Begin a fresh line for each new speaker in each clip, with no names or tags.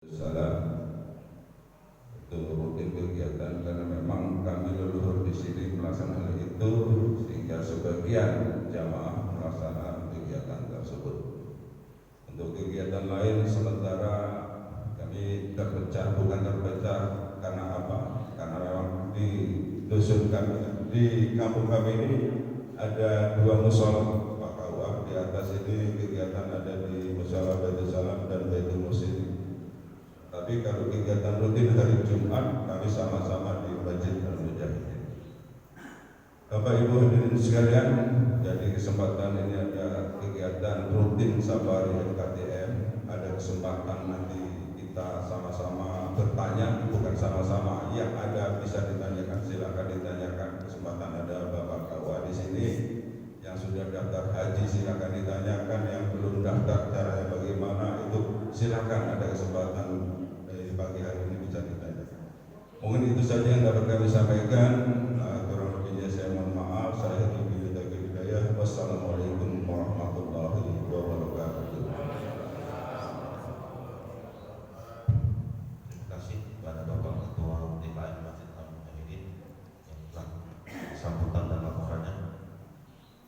Salam itu rutin kegiatan karena memang kami leluhur di sini melaksanakan hal itu sehingga sebagian jamaah melaksanakan kegiatan tersebut. Untuk kegiatan lain sementara kami terpecah, bukan terpecah karena apa? Karena memang di dusun kami, di kampung kami ini ada dua musola Pak Kawah. Di atas ini kegiatan ada di musola Baitul Salam dan Baitul Muslim. Tapi kalau kegiatan rutin hari Jumat kami sama-sama di Masjid Al-Mujahidin. Bapak Ibu hadirin sekalian, jadi kesempatan ini ada kegiatan rutin safari MKTM. Ada kesempatan nanti kita sama-sama bertanya, bukan sama-sama, yang ada bisa ditanyakan, silakan ditanyakan. Kesempatan ada Bapak Kawa di sini yang sudah daftar haji, silakan ditanyakan. Yang belum daftar caranya bagaimana itu silakan, ada kesempatan pagi hari ini bisa ditanyakan. Mungkin itu saja yang dapat kami sampaikan. Kurang lebihnya saya mohon maaf. Saya Tubi Hidayah. Wassalamualaikum warahmatullahi wabarakatuh.
Terima kasih kepada Bapak Ketua DKM Masjid Al-Mujahidin yang telah sambutan dan laporannya.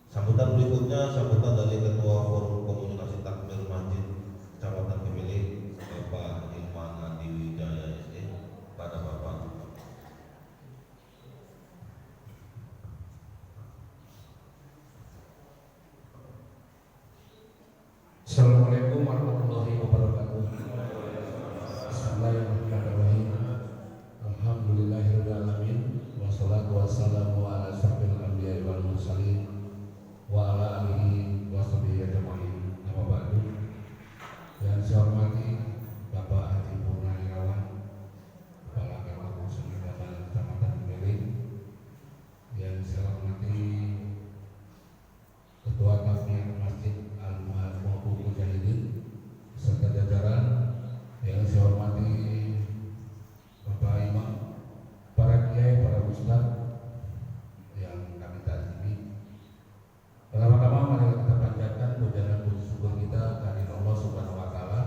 Sambutan berikutnya sambutan dari Ketua Forum Komunikasi Takmir Masjid Kecamatan Gemili, Bapak Ilman Adi Wijaya SE. Pada Bapak.
Assalamualaikum warahmatullahi wabarakatuh. Bismillahirrahmanirrahim. Alhamdulillahirabbil alamin. Wassalatu wassalamu ala asyrofil anbiya'i wal mursalin wa ala alihi washabihi ajmain. Amma ba'du. Yang saya hormati Bapak Haji Purnawirawan, Kepala Kantor Usaha Kecamatan Gemili. Yang saya hormati Ketua Takmir Masjid Al-Mujahidin serta jajaran. Yang saya hormati Bapak Imam, para kiai, para ustaz yang kami takzimi. Pertama-tama mari kita panjatkan puja dan puji syukur kita kepada Allah Subhanahu wa taala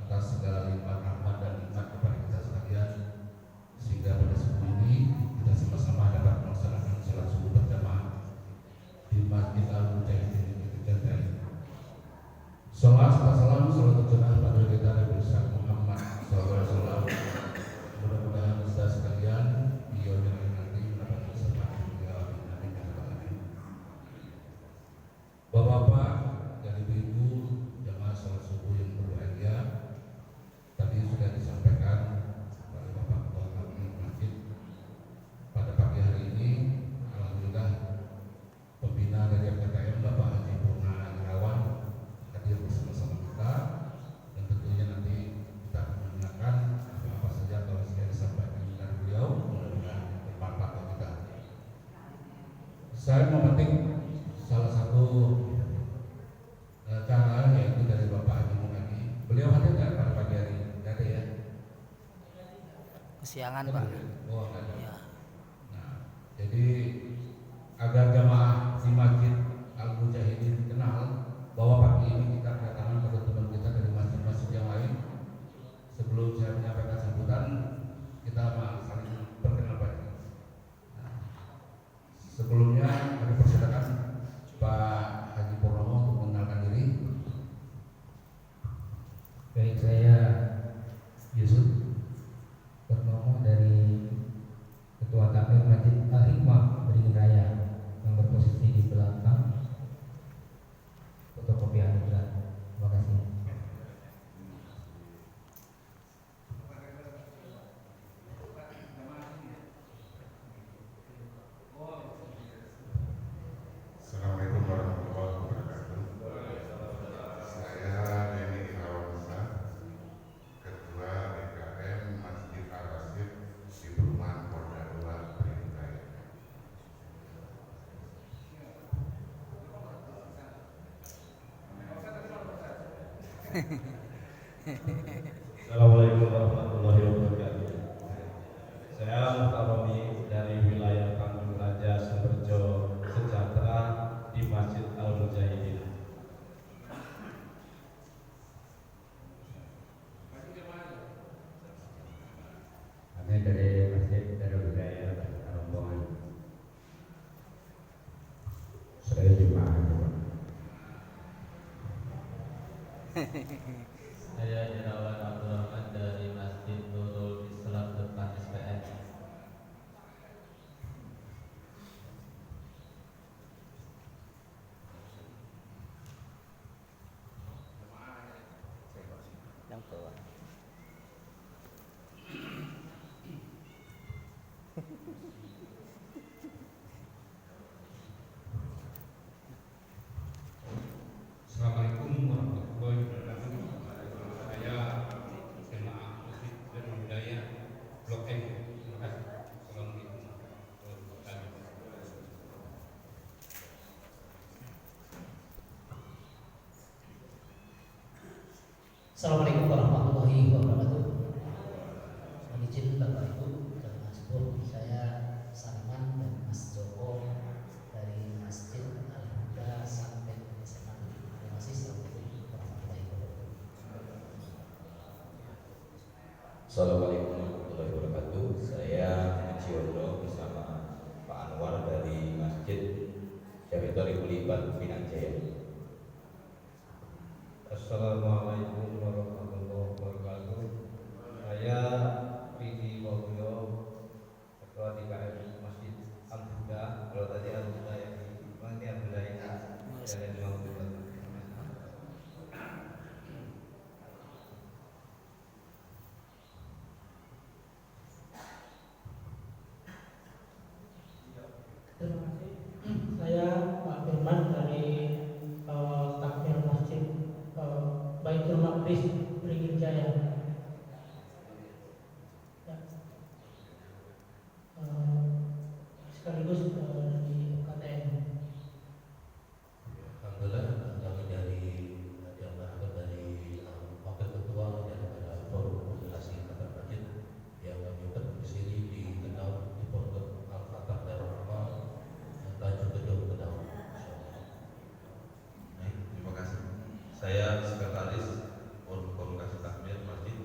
atas segala limpahan rahmat dan nikmat kepada kita sekalian, sehingga pada subuh ini kita sama-sama dapat melaksanakan salat subuh berjamaah di Masjid Al-Mujahidin ini tercinta. Salam salam salat tercurah pada kita Nabi Muhammad SAW. Mudah-mudahan ustaz sekalian beliau yang nanti mendapat kesempatan beliau. Amin ya rabbal alamin. Bapak-bapak dan ibu-ibu jamaah salat subuh yang berbahagia, tadi sudah disampaikan oleh Bapak Ketua Takmir Masjid. Pada pagi hari ini alhamdulillah pembina dari MKTM Bapak Haji Purnawirawan hadir bersama-sama kita, dan tentunya nanti kita akan mendengarkan apa saja kalau sudah disampaikan dari beliau, mudah-mudahan bermanfaat bagi kita. Saya memetik salah satu cara, yaitu dari Bapak Haji Mukadi. Beliau hadir nggak pada pagi hari ini? Nggak ada ya?
Kesiangan Pak.
Oh, nggak ada.
Ya.
Nah, jadi agar jamaah di Masjid Al-Mujahidin kenal bahwa pagi ini kita kedatangan pada teman kita dari masjid-masjid yang lain. Sebelum saya menyampaikan sambutan, kita saling perkenalan. Nah, sebelumnya kami persilakan Pak Haji Purnomo untuk mengenalkan diri.
Baik, saya Yusuf Purnomo dari Ketua Takmir Masjid Al-Hikmah Beringin Raya yang berposisi di belakang fotokopi Al-Quran. Terima kasih.
Assalamualaikum warahmatullahi wabarakatuh. Saya Denny Irawansa, Ketua DKM Masjid Al-Rasyid di Perumahan Polda 2 Beringin Raya.
Assalamualaikum warahmatullahi wabarakatuh. Saya Muhtaromi dari wilayah Panggung Raja Sumberjo Sejahtera di Masjid Al-Mujahidin.
dari Masjid Darul Hidayah Rombongan. Saya jemaah.
Saya Jerawan Abdurrahman dari Masjid Nurul Islam depan SPN.
Yang bawah.
Assalamualaikum warahmatullahi wabarakatuh. Saya jemaah Masjid Darul Hidayah Blok M. Terima kasih. Assalamualaikum warahmatullahi wabarakatuh.
Assalamualaikum warahmatullahi wabarakatuh. Mohon izin Bapak Ibu dan Mas Bob, saya Salman dan Mas Joko dari Masjid Al-Huda sampai SMA. Terima kasih. Assalamualaikum warahmatullahi wabarakatuh.
Assalamualaikum warahmatullahi wabarakatuh. Saya Muciondo bersama Pak Anwar dari Masjid Syafiqul Iban Pinang Jaya.
Assalamualaikum warahmatullahi wabarakatuh. Saya Pidi Wahyo, Ketua DKM Masjid Al-Huda. Kalau tadi Al-Huda yang di mana ini Al-Huda yang Jalan Imam Abdullah.
Terima kasih. Saya Pak Firman dari Takmir Masjid Baitul Maqdis Beringin Jaya. Ya. Sekaligus di KTM.
Alhamdulillah kami dari Wakil Ketua daripada Forum Komunikasi Antar Masjid yang kami berdomisili di Kendal di Pondok Al-Fatah Darul Amal Tanjung Gedung Kendal.
Baik, terima kasih. Saya Sekretaris Forum Komunikasi Takmir Masjid.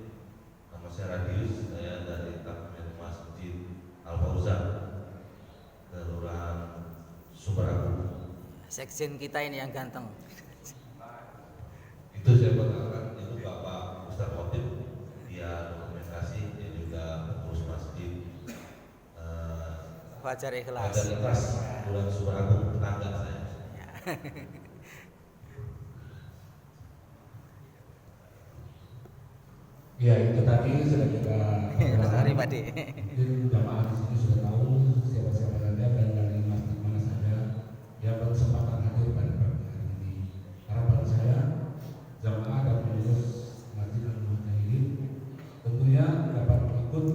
Nama saya Radius. Saya dari Takmir Masjid Al Fauzan, Kelurahan Sumeragung.
Sekjen kita ini yang ganteng.
Itu saya perkenalkan, itu Bapak Ustaz Khotib, dia dokumentasi, dia juga pengurus masjid
Fajar Ikhlas.
Fajar Ikhlas, Kelurahan Sumeragung, tetangga saya.
Ya itu tadi sudah kita
Mas Ari Padi.
mungkin jamaah di sini sudah tahu siapa-siapa saja dan dari masjid mana saja yang berkesempatan hadir pada pagi hari ini. Harapan saya jamaah dan pengurus Masjid Al-Mujahidin tentunya dapat ikut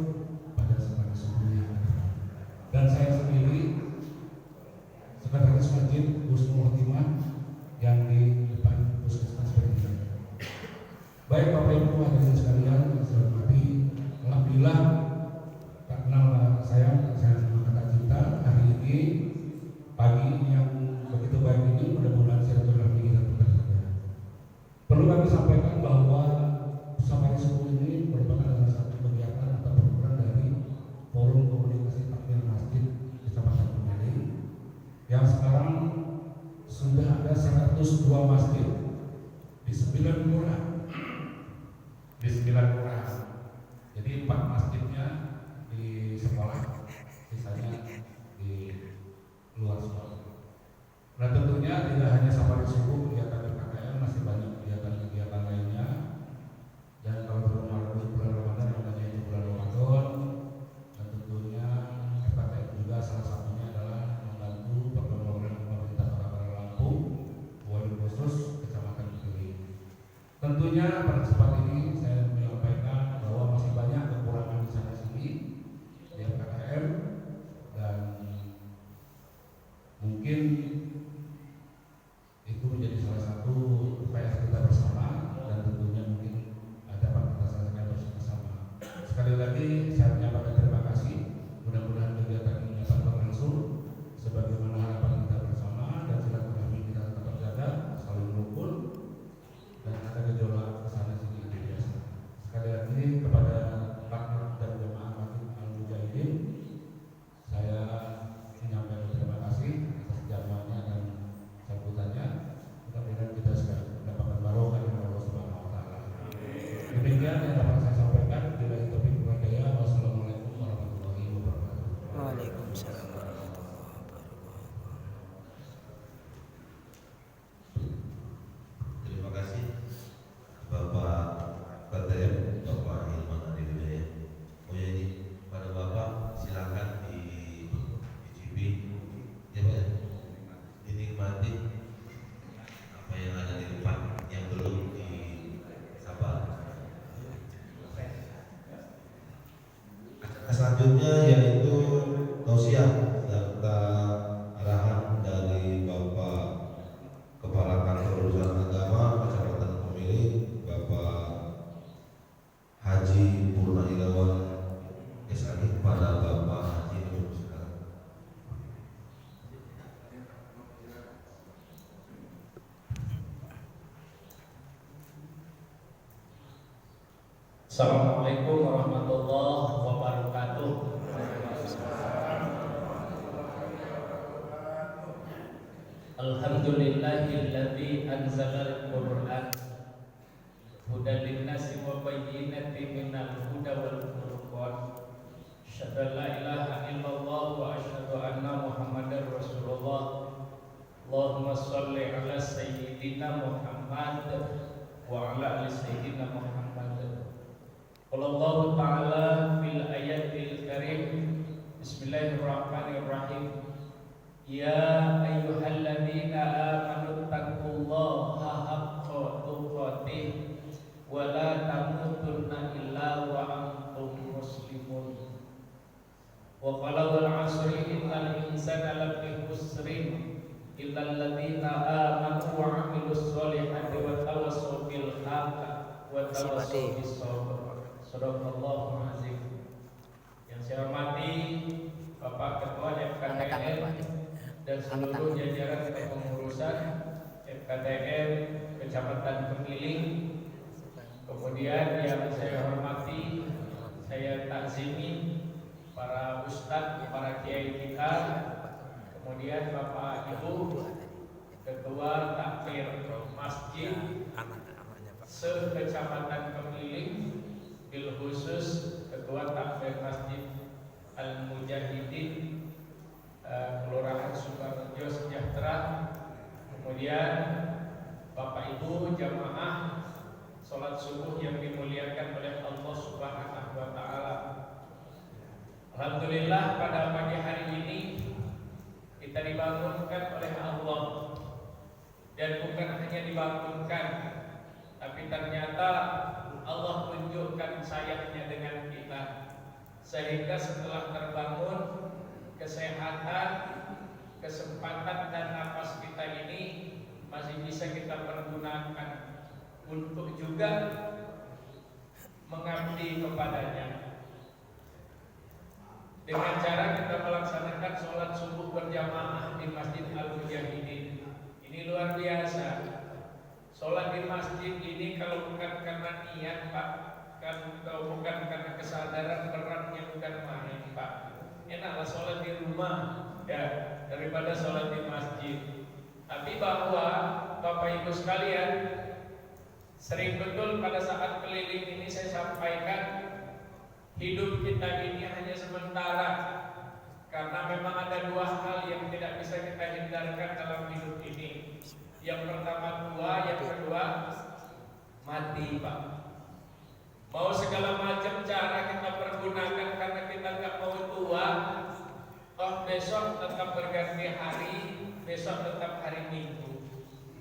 pada kesempatan subuh yang akan datang. Dan saya sendiri sekretaris masjid Husnul Khotimah yang di depan Puskesmas Beringin. Baik Bapak Ibu hadirin sekalian yang saya hormati, alhamdulillah tak kenal saya mengangkat cinta hari ini pagi yang begitu baik ini mudah-mudahan silaturahmi kita tetap terjaga. Perlu kami sampaikan bahwa safari subuh ini merupakan salah satu kegiatan atau program dari Forum Komunikasi Takmir Masjid Kecamatan Pemilih yang sekarang sudah ada 102 masjid di 9 kelurahan. Di 9 kelurahan. Jadi 4 masjidnya di sekolah, sisanya di luar sekolah. Nah tentunya tidak hanya safari subuh kegiatan PKKM, masih banyak kegiatan-kegiatan lainnya. Dan kalau berumur bulan Ramadan, namanya itu bulan Ramadan. Dan tentunya PKKM juga salah satunya adalah membantu program-program pemerintah Kota Lampung, wabil khusus Kecamatan Pemilih. Tentunya pada kesempatan ini saya menyampaikan bahwa masih banyak kekurangan di sana sini di PKKM dan mungkin itu menjadi salah satu upaya kita bersama dan tentunya mungkin dapat kita selesaikan bersama-sama. Sekali lagi saya menyampaikan terima kasih. Mudah-mudahan kegiatan ini dapat berlangsung sebagaimana harapan kita bersama dan silaturahmi kita tetap terjaga, saling rukun dan ada gejolak kesana sini itu biasa. Sekali lagi kepada partner dan jemaah Masjid
Selanjutnya yaitu tausiah serta arahan dari Bapak Kepala Kantor Urusan Agama Kecamatan Pemilik, Bapak Haji Purna Irawan SAG pada Bapak Haji Nur Sekarang.
Assalamualaikum warahmatullahi wabarakatuh. Alhamdulillahilladzi anzalal Qur'an hudan linnasi wa bayyinatin minal huda wal furqan. Asyhadu an la ilaha illallah wa asyhadu anna Muhammadar Rasulullah. Allahumma shalli ala sayyidina Muhammad wa ala ali sayyidina Muhammad. Allah Ta'ala fil ayatil karim. Bismillahirrahmanirrahim. Ya ayyuhalladzina amanu taqullaha haqqa tuqatih wa la tamutunna illa wa antum muslimun. Wa qala wal 'asri innal insana lafi khusrin illa alladzina amanu wa 'amilus solihati wa tawassaw bil haqqi wa tawassaw bis sabr. Sadaqallahu azim. Yang saya hormati Bapak Ketua FKTM dan seluruh jajaran kepengurusan FKTM Kecamatan Pemiling. Kemudian yang saya hormati, saya takzimi para ustadz, para kiai kita. Kemudian Bapak Ibu Ketua Takmir Masjid se-Kecamatan Pemiling, bil khusus Ketua Takmir Masjid Al-Mujahidin Kelurahan Sukarejo Sejahtera. Kemudian Bapak Ibu jamaah sholat subuh yang dimuliakan oleh Allah Subhanahu wa Ta'ala. Alhamdulillah pada pagi hari ini kita dibangunkan oleh Allah, dan bukan hanya dibangunkan, tapi ternyata Allah tunjukkan sayangnya dengan kita, sehingga setelah terbangun, kesehatan, kesempatan dan nafas kita ini masih bisa kita pergunakan untuk juga mengabdi kepadanya. Dengan cara kita melaksanakan sholat subuh berjamaah di Masjid Al-Mujahidin, ini luar biasa. Sholat di masjid ini kalau bukan karena niat Pak, kalau bukan karena kesadaran beratnya bukan main Pak. Enaklah sholat di rumah ya daripada sholat di masjid. Tapi bahwa Bapak Ibu sekalian, sering betul pada saat keliling ini saya sampaikan, hidup kita ini hanya sementara, karena memang ada dua hal yang tidak bisa kita hindarkan dalam hidup ini. Yang pertama tua, yang kedua mati Pak. Mau segala macam cara kita pergunakan karena kita nggak mau tua, toh besok tetap berganti hari, besok tetap hari Minggu.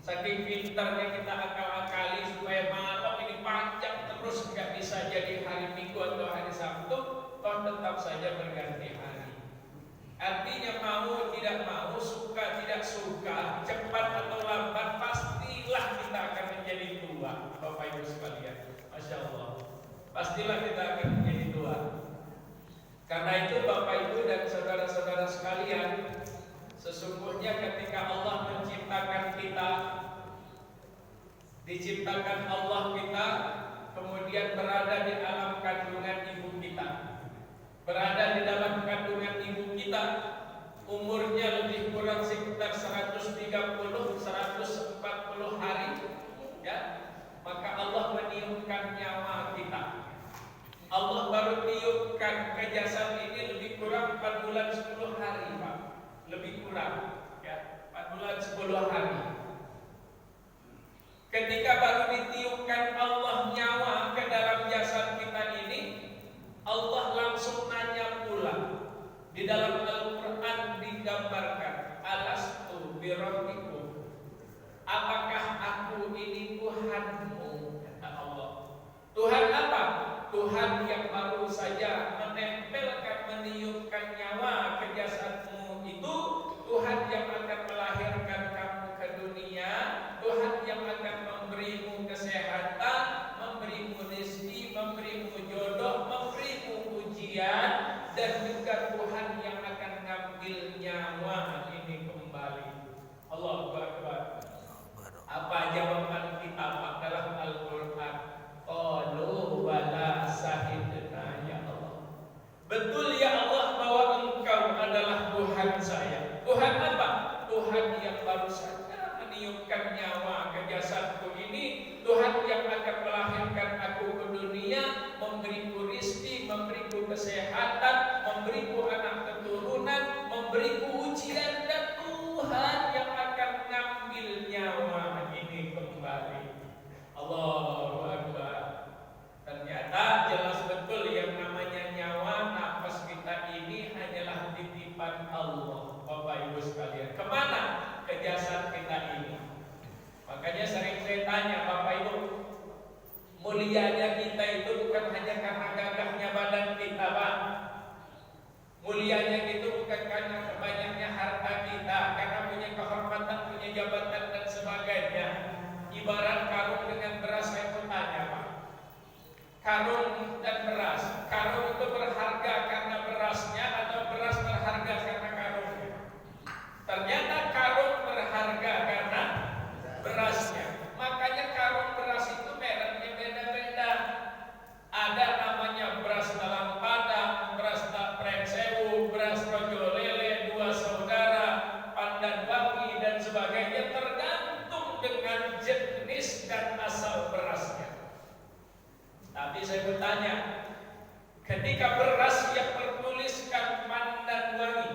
Saking pintarnya kita akal-akali supaya malam ini panjang terus, nggak bisa jadi hari Minggu atau hari Sabtu, toh tetap saja berganti hari. Artinya mau tidak mau, suka tidak suka, cepat atau lambat, pastilah kita akan menjadi tua, Bapak Ibu sekalian. Masya Allah, pastilah kita akan menjadi tua. Karena itu Bapak Ibu dan saudara-saudara sekalian, sesungguhnya ketika Allah menciptakan kita, diciptakan Allah kita, kemudian berada di alam kandungan ibu kita, berada di dalam kandungan ibu kita, umurnya lebih kurang sekitar 130-140 hari, ya, maka Allah meniupkan nyawa kita. Allah baru tiupkan ke jasad ini lebih kurang 4 bulan 10 hari Pak, lebih kurang ya 4 bulan 10 hari. Ketika baru ditiupkan Allah nyawa ke dalam jasad kita ini, Allah langsung nanya pula. Di dalam Al-Quran digambarkan, alastu birabbikum, apakah aku ini Tuhanmu, kata Allah. Tuhan apa? Tuhan yang baru saja menempelkan, meniupkan nyawa ke jasadmu itu, Tuhan yang akan melahirkan kamu ke dunia, Tuhan yang akan memberimu kesehatan, memberimu rezeki, memberimu jodoh, memberimu ujian, dan juga Tuhan yang akan ngambil nyawa ini kembali. Allahu Akbar. Apa jawaban kita dalam Al-Quran? Qalu bala sahidna ya Allah. Betul ya Allah bahwa Engkau adalah Tuhan saya. Tuhan apa? Tuhan yang baru saja meniupkan nyawa ke jasadku ini, Tuhan yang akan melahirkan aku ke dunia, memberiku rizki, memberiku kesehatan, memberiku anak keturunan, memberiku ujian, dan Tuhan yang akan mengambil nyawa ini kembali. Allahu Akbar. Ternyata jelas betul yang namanya nyawa, nafas kita ini hanyalah titipan Allah. Bapak Ibu sekalian, kemana ke jasad kita ini? Makanya sering saya tanya Bapak Ibu, mulianya kita itu bukan hanya karena gagahnya badan kita, Pak. Mulianya itu bukan karena banyaknya harta kita, karena punya kehormatan, punya jabatan dan sebagainya. Ibarat karung dengan beras, saya pun tanya Pak. Karung dan beras, karung itu berharga karena berasnya atau beras berharga karena karungnya? Ternyata karung berharga karena berasnya. Makanya karung beras itu mereknya beda-beda. Ada namanya beras dalam padang, beras Prensewu, beras Rojo Lele, Dua Saudara, Pandan Wangi, dan sebagainya, tergantung dengan jenis dan asal berasnya. Tapi saya bertanya, ketika beras yang bertuliskan Pandan Wangi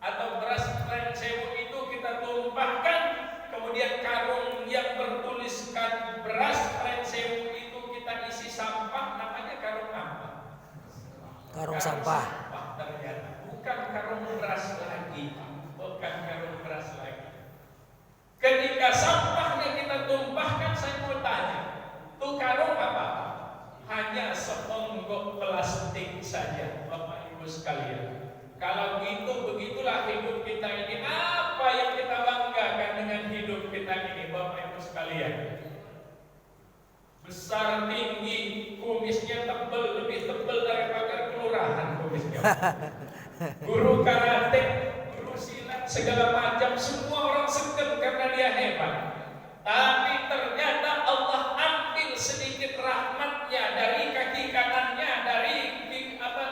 atau beras Prensewu itu kita tumpahkan, kemudian karung yang bertuliskan beras Prensewu itu kita isi sampah, namanya karung apa?
Karung sampah.
Ternyata bukan karung beras lagi, bukan karung beras lagi. Ketika sampahnya kita tumpahkan, saya mau tanya, tuh karung apa? Hanya seonggok plastik saja, Bapak Ibu sekalian. Kalau gitu, begitulah hidup kita ini. Apa yang kita banggakan dengan hidup kita ini, Bapak Ibu sekalian? Besar, tinggi, kumisnya tebal, lebih tebal daripada kelurahan kumisnya. Guru karate, guru silat, segala macam, semua orang segen karena dia hebat. Tapi ternyata Allah ambil sedikit rahmatnya dari kaki kanannya, dari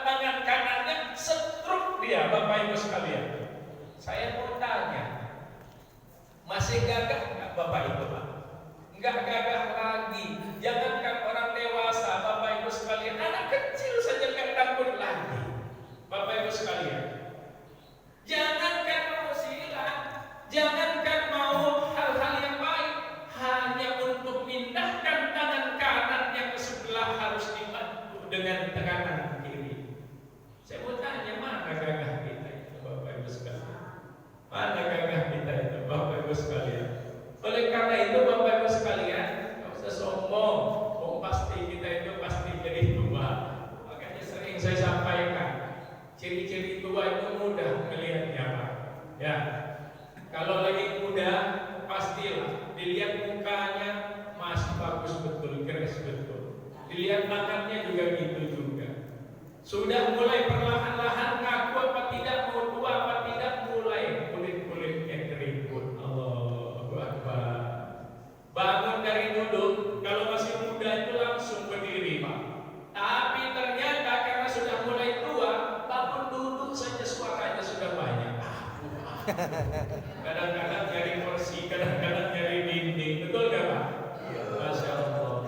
tangan kanannya, setruk dia, Bapak Ibu sekalian. Saya mau tanya, masih gagah nggak Bapak Ibu Pak? Nggak gagah lagi. Jangankan orang dewasa, Bapak Ibu sekalian, anak kecil saja nggak takut lagi, Bapak Ibu sekalian. Jangankan mau silat, jangankan mau hal-hal yang baik, hanya untuk pindahkan tangan kanannya ke sebelah harus dibantu dengan tekanan kiri. Saya mau tanya, mana gagah kita itu, Bapak Ibu sekalian? Mana gagah kita itu, Bapak Ibu sekalian? Oleh karena itu, Bapak Ibu sekalian, nggak usah sombong. Pasti kita itu pasti jadi tua. Makanya sering saya sampaikan, ciri-ciri tua itu mudah melihatnya Pak. Ya, kalau lagi muda, pastilah dilihat mukanya masih bagus betul, keras betul. Dilihat tangannya juga gitu juga. Sudah mulai perlahan-lahan ngaku apa tidak, mau tua apa tidak, mulai kulit-kulitnya keriput. Allahu Akbar. Bangun dari duduk, kalau masih muda itu langsung berdiri Pak. Tapi ternyata karena sudah mulai tua, bangun duduk saja suaranya sudah banyak. Kadang-kadang nyari kursi, kadang-kadang nyari dinding, betul gak Pak? Masya Allah.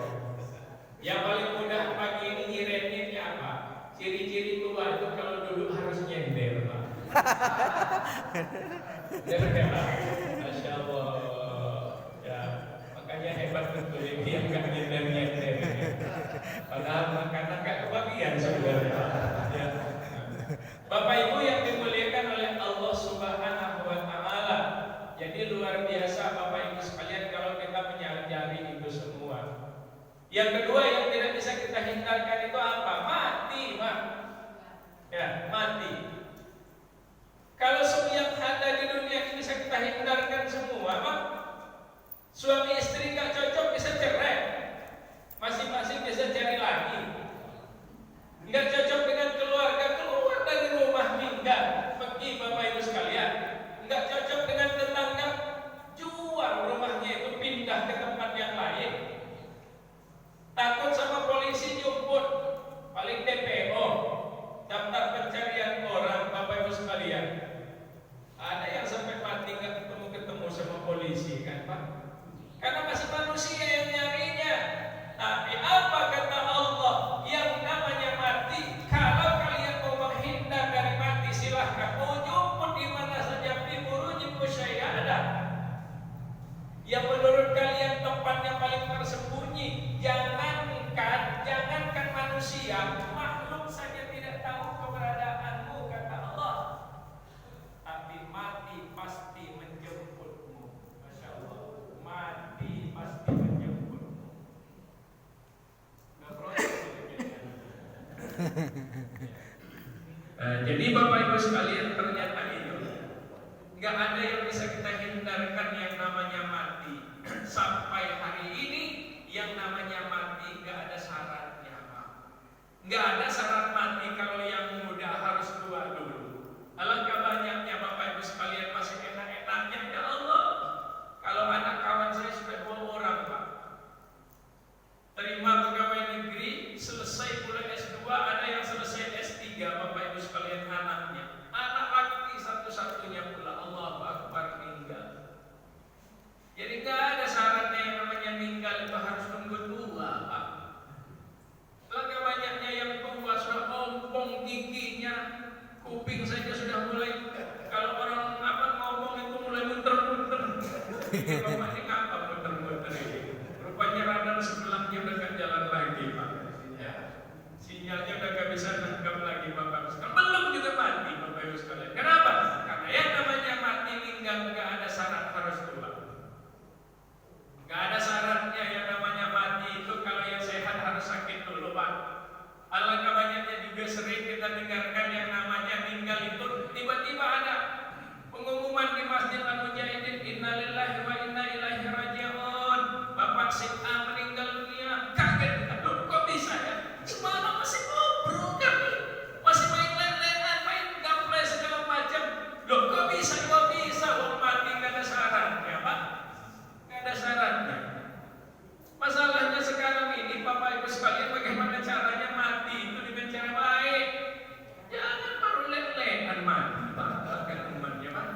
Yang paling mudah pagi ini nyireninnya apa? Ciri-ciri tua itu kalau duduk harus nyender Pak. Nyender Pak. Masya Allah. Ya, makanya hebat betul ini yang gak nyender-nyender. Padahal makanan gak kebagian sebenarnya. Ya. Bapak Ibu yang dimuliakan oleh Allah Subhanahu wa Ta'ala. Jadi luar biasa Bapak Ibu sekalian kalau kita menyadari itu semua. Yang kedua yang tidak bisa kita hindarkan itu Jadi Bapak Ibu sekalian, ternyata itu nggak ada yang bisa kita hindarkan yang namanya mati. Sampai hari ini yang namanya mati nggak ada syaratnya, Pak. Nggak ada syarat mati. Kalau yang muda harus tua dulu. Alangkah banyaknya Bapak Ibu sekalian masih enak-enaknya. Ya Allah, kalau anak kawan saya sudah 2 orang, Pak, terima pegawai negeri, selesai pula S2, ada yang selesai S3, Bapak Ibu sekalian anaknya. Anak laki satu-satunya pula, Allahu Akbar, meninggal. Jadi nggak ada syaratnya yang namanya meninggal itu harus nunggu tua, Pak. Alangkah banyaknya yang tua sudah ompong giginya, kuping saja sudah mulai, kalau orang ngomong itu mulai muter-muter. Bapak ini ngapa muter-muter ini? Rupanya radar sebelahnya udah gak jalan lagi, Pak. Ya. Sinyalnya udah gak bisa nangkap lagi, Bapak. Belum juga mati, Bapak Ibu sekalian. Kenapa? Karena yang namanya mati meninggal gak ada syarat harus tua. Gak ada syaratnya yang namanya mati itu. Kalau yang sehat harus sakit dulu, Pak. Alangkah banyaknya juga sering kita dengarkan yang namanya meninggal itu tiba-tiba ada pengumuman di Masjid Al-Mujahidin, innalillahi wa inna ilaihi raji'un, Bapak si A meninggal dunia. Kaget, aduh kok bisa ya? Semalam masih ngobrol kami, masih main lelehan, main gameplay segala macam. Loh kok bisa? Wong mati gak ada syaratnya, Pak. Gak ada syaratnya. Masalahnya sekarang ini Bapak Ibu sekalian, bagaimana caranya mati itu dengan cara baik. Jangan baru lelehan mati, Pak. Umatnya, Pak.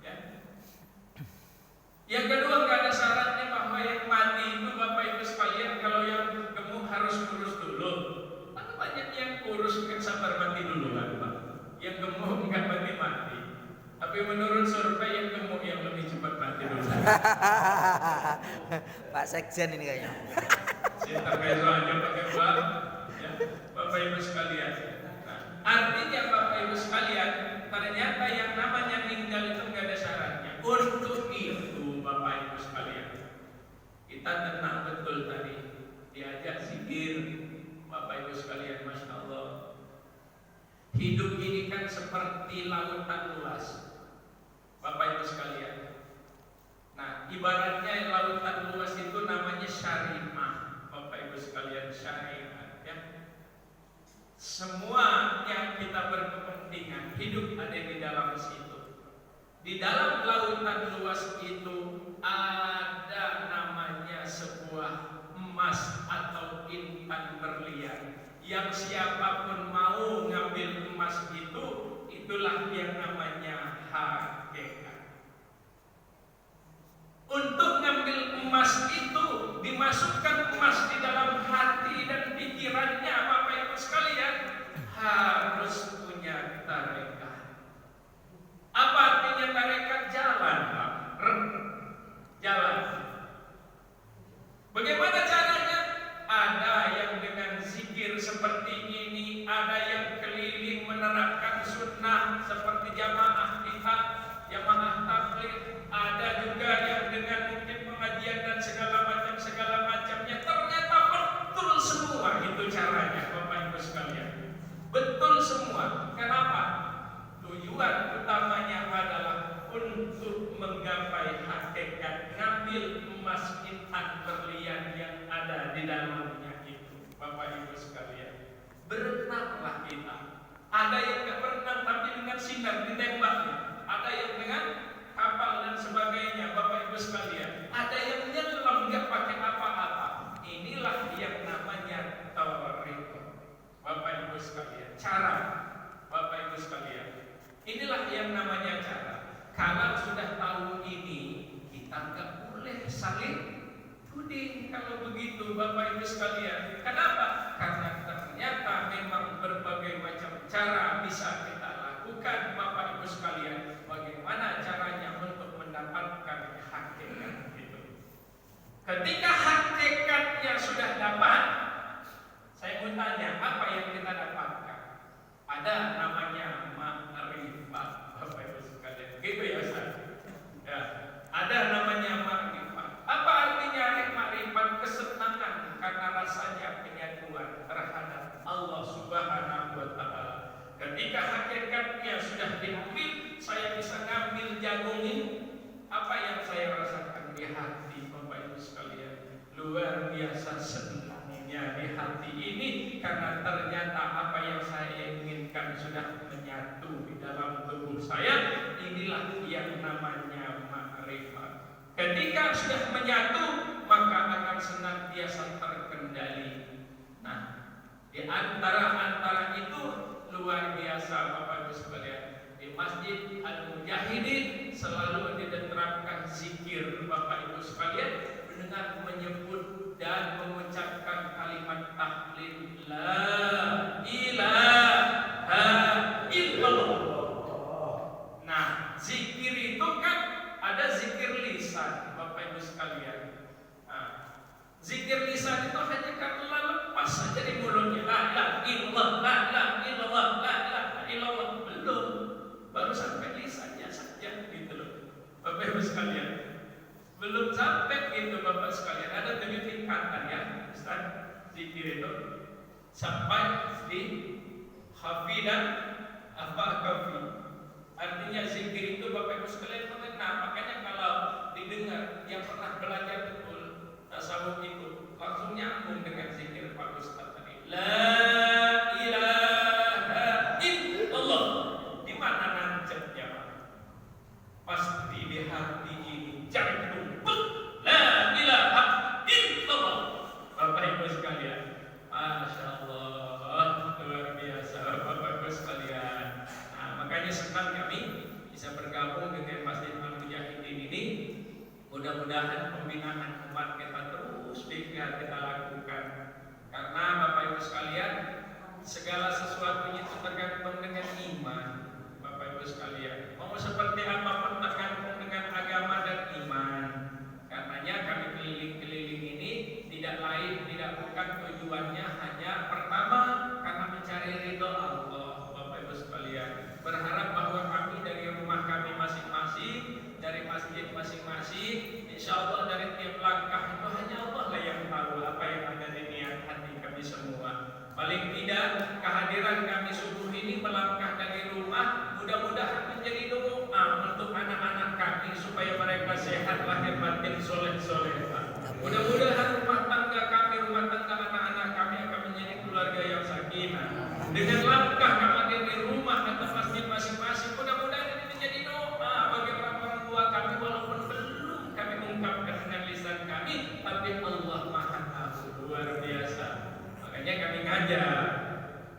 Ya. Yang kedua, nggak ada syaratnya bahwa yang mati itu Bapak Ibu sekalian, kalau yang gemuk harus kurus dulu. Mana banyak yang kurus mungkin sabar mati dulu kan, Pak. Yang gemuk nggak mati. Tapi menurut survei yang gemuk yang lebih cepat mati dulu.
Pak Sekjen ini kayaknya.
Cinta aja pakai uang, ya, Bapak Ibu sekalian. Nah, artinya Bapak Ibu sekalian, ternyata yang namanya meninggal itu nggak ada syaratnya. Untuk itu Bapak Ibu sekalian, kita tenang betul tadi, diajak zikir, Bapak Ibu sekalian, Masya Allah. Hidup ini kan seperti lautan luas, Bapak Ibu sekalian. Nah, ibaratnya lautan luas itu namanya syarifah, Bapak Ibu sekalian, syarifah, ya. Semua yang kita berkepentingan hidup ada di dalam situ. Di dalam lautan luas itu ada namanya sebuah emas atau intan berlian, yang siapapun mau ngambil emas itu, itulah yang namanya hakikat. Untuk ngambil emas itu, dimasukkan emas di dalam hati dan pikirannya, Bapak Ibu sekalian, harus punya tarekat. Apa artinya tarekat? Jalan, Pak. Jalan. Bagaimana caranya? Ada yang dengan zikir seperti ini, ada yang keliling menerapkan sunnah seperti jamaah kita, jamaah tabligh, ada juga yang dengan mungkin pengajian dan segala macamnya. Ternyata betul semua itu caranya, Bapak Ibu sekalian. Betul semua. Kenapa? Tujuan utamanya adalah untuk menggapai hakikat, ngambil emas intan berlian yang ada di dalamnya itu, Bapak Ibu sekalian. Berenanglah kita. Ada yang nggak berenang tapi dengan sinar ditembaknya. Ada yang dengan kapal dan sebagainya, Bapak Ibu sekalian. Ada yang nyelam nggak pakai apa-apa. Inilah yang namanya tawarikh, Bapak Ibu sekalian. Cara, Bapak Ibu sekalian. Inilah yang namanya cara. Kalau sudah tahu ini, kita nggak boleh saling tuding kalau begitu, Bapak Ibu sekalian. Kenapa? Karena ternyata memang berbagai macam cara bisa kita lakukan, Bapak Ibu sekalian. Bagaimana caranya untuk mendapatkan hakikat itu? Ketika hakikatnya sudah dapat, saya mau tanya, apa yang kita dapatkan? Ada namanya ma'rifat, Bapak Ibu sekalian. Gitu ya, Ustaz? Ya, ada namanya ma'rifat. Apa artinya ma'rifat? Kesenangan karena rasanya penyaduan terhadap Allah Subhanahu apa yang saya inginkan sudah menyatu di dalam tubuh saya. Inilah yang namanya ma'rifat. Ketika sudah menyatu, maka akan senantiasa terkendali. Nah, di antara itu luar biasa Bapak Ibu sekalian. Di Masjid Al-Mujahidin selalu diterapkan zikir Bapak Ibu sekalian dengan menyebut dan mengucapkan kalimat tahlil la ilaha illallah. Nah, zikir itu kan ada zikir lisan Bapak Ibu sekalian. Nah, zikir lisan itu hanya karena lepas saja di mulutnya la ilaha illallah, la ilaha illallah, la ilaha illallah, belum, baru sampai lisannya saja gitu loh Bapak Ibu sekalian. Belum sampai gitu Bapak sekalian. Ada 7 tingkatan ya Ustaz zikir itu sampai di hafidan kafi. Artinya zikir itu Bapak Ibu sekalian mengena. Makanya kalau didengar yang pernah belajar betul tasawuf itu langsung nyambung dengan zikir Pak Ustaz tadi. La ilaha illallah. Di mana nancetnya Pak? Pasti di hati ini. Jangan la ilaha illallah. Bapak Ibu sekalian, Masya Allah, luar biasa Bapak Ibu sekalian. Nah, makanya senang kami bisa bergabung dengan Masjid Al-Mujahidin ini. Mudah-mudahan pembinaan umat kita terus kita lakukan. Karena Bapak Ibu sekalian, segala sesuatunya itu tergantung dengan iman. Bapak Ibu sekalian, mau seperti apapun tergantung dengan agama dan iman. Karenanya kami keliling-keliling ini tidak lain, tidak bukan tujuannya hanya pertama karena mencari ridho Allah. Bapak Ibu sekalian, berharap bahwa kami dari rumah kami masing-masing, dari masjid masing-masing, insya Allah dari tiap langkah itu hanya Allah lah yang tahu apa yang ada di niat hati kami semua. Paling tidak kehadiran kami subuh ini melangkah dari rumah mudah-mudahan menjadi doa untuk anak-anak kami supaya mereka sehat lahir batin soleh-soleh. Mudah-mudahan rumah tangga kami, rumah tangga anak-anak kami akan menjadi keluarga yang sakinah. Dengan langkah kami di rumah atau masjid masing-masing, mudah-mudahan ini menjadi doa bagi orang tua kami walaupun belum kami ungkapkan dengan lisan kami, tapi Allah Maha Tahu. Luar biasa. Makanya kami ngajar.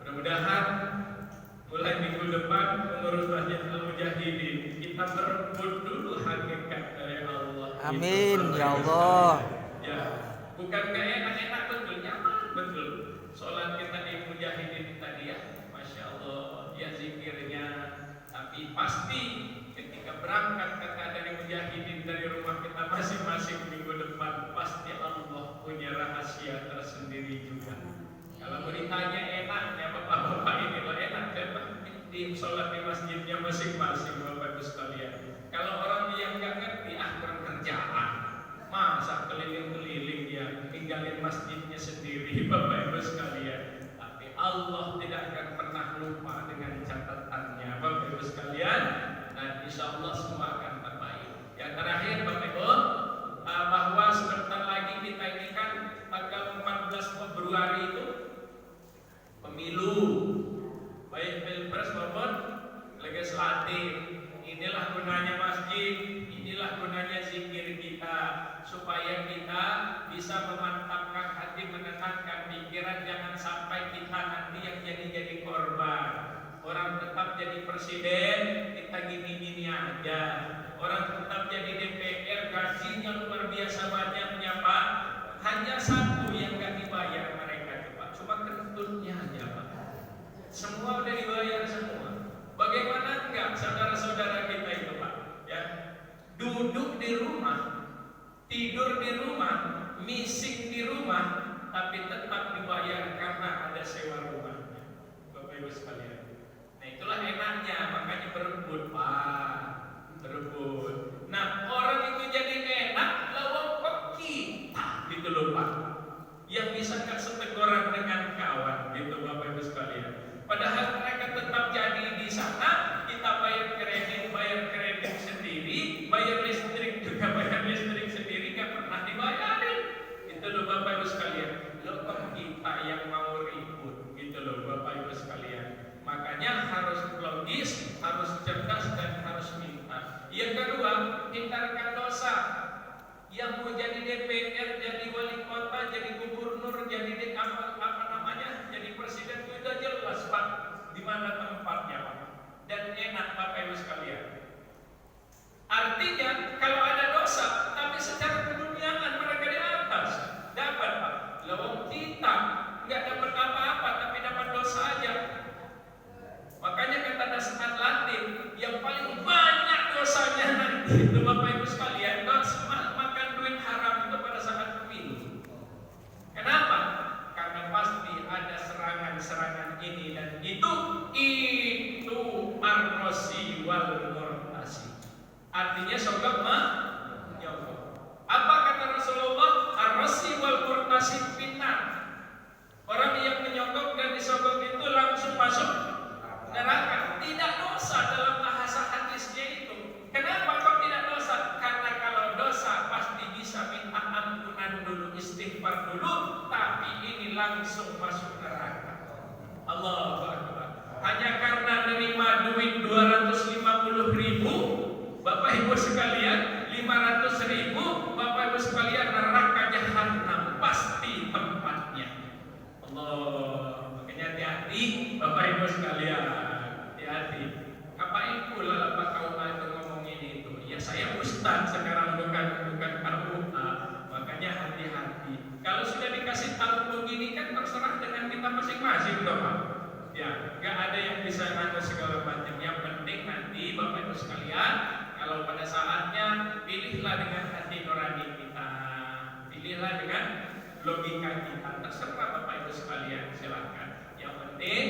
Mudah-mudahan mulai minggu depan pengurus Masjid Al-Mujahidin kita berebut dulu hakikat dari Allah.
Amin ya Allah.
Ya, bukan kayak enak-enak betul, nyaman betul. Sholat kita di Mujahidin tadi ya, Masya Allah, ya zikirnya. Tapi pasti ketika berangkat kita dari Mujahidin dari rumah kita masing-masing minggu depan, pasti Allah punya rahasia tersendiri juga. Kalau mau ditanya enaknya bapak-bapak ini loh enak kan di sholat di masjidnya masing-masing Bapak Ibu sekalian. Kalau orang yang nggak ngerti kurang kerjaan, masa keliling-keliling dia tinggalin masjidnya sendiri Bapak Ibu sekalian. Tapi Allah tidak akan pernah lupa dengan catatannya Bapak Ibu sekalian. Dan insya Allah semua akan terbaik. Yang terakhir Bapak Ibu, bahwa sebentar lagi kita ini kan tanggal 14 Februari itu pemilu, baik pilpres maupun legislatif. Inilah gunanya masjid, inilah gunanya zikir kita, supaya kita bisa memantapkan hati, menenangkan pikiran. Jangan sampai kita nanti yang jadi korban. Orang tetap jadi presiden, kita gini-gini aja. Orang tetap jadi DPR, gajinya luar biasa banyaknya Pak. Hanya satu yang gak dibayar mereka Pak, cuma kentutnya aja Pak. Semua udah dibayar semua. Bagaimana enggak saudara-saudara kita itu Pak? Ya, duduk di rumah, tidur di rumah, mising di rumah, tapi tetap dibayar karena ada sewa rumahnya. Bapak Ibu sekalian. Nah itulah enaknya, makanya berebut Pak, berebut. Nah orang itu jadi enak, lawang kok kita gitu loh Pak, yang bisa gak seteguran dengan kawan gitu Bapak Ibu sekalian. Padahal mereka tetap jadi di sana, kita bayar kredit sendiri, bayar listrik juga bayar listrik sendiri, gak pernah dibayarin. Itu loh Bapak Ibu sekalian. Loh kok kita yang mau ribut gitu harus logis, harus cerdas, dan harus pintar. Yang kedua, hindarkan dosa. Yang mau jadi DPR, jadi wali kota, jadi gubernur, jadi jadi presiden, itu udah jelas Pak di mana tempatnya Pak. Dan enak Bapak Ibu sekalian. Artinya kalau ada dosa, tapi secara keduniaan mereka di atas dapat Pak. Lawang kita nggak dapat apa-apa, tapi dapat dosa aja. Makanya kata nasihat Latin, yang paling banyak dosanya nanti itu Bapak Ibu sekalian, makan duit haram itu pada saat pemilu. Kenapa? Karena pasti ada serangan-serangan ini dan itu ar-rasi wal murtasi. Artinya sogok menyogok. Apa kata Rasulullah? Ar-rasi wal murtasi finnar. Orang yang menyogok dan disogok itu langsung masuk neraka. Tidak dosa dalam bahasa hadisnya itu. Kenapa kok tidak dosa? Karena kalau dosa pasti bisa minta ampunan dulu, istighfar dulu, tapi ini langsung masuk neraka. Allahu Akbar. Hanya karena nerima duit 250.000, Bapak Ibu sekalian, 500.000, Bapak Ibu sekalian, neraka jahanam pasti tempatnya. Allah, makanya hati-hati Bapak Ibu sekalian, hati-hati. Ngapain pula Pak Kauma itu ngomongin itu? Ya saya ustaz sekarang, bukan KUA, makanya hati-hati. Kalau sudah dikasih tahu begini kan terserah dengan kita masing-masing dong Pak. Ya, nggak ada yang bisa ngatur segala macam. Yang penting nanti Bapak Ibu sekalian, kalau pada saatnya pilihlah dengan hati nurani kita, pilihlah dengan logika kita. Terserah Bapak Ibu sekalian, silakan. Yang penting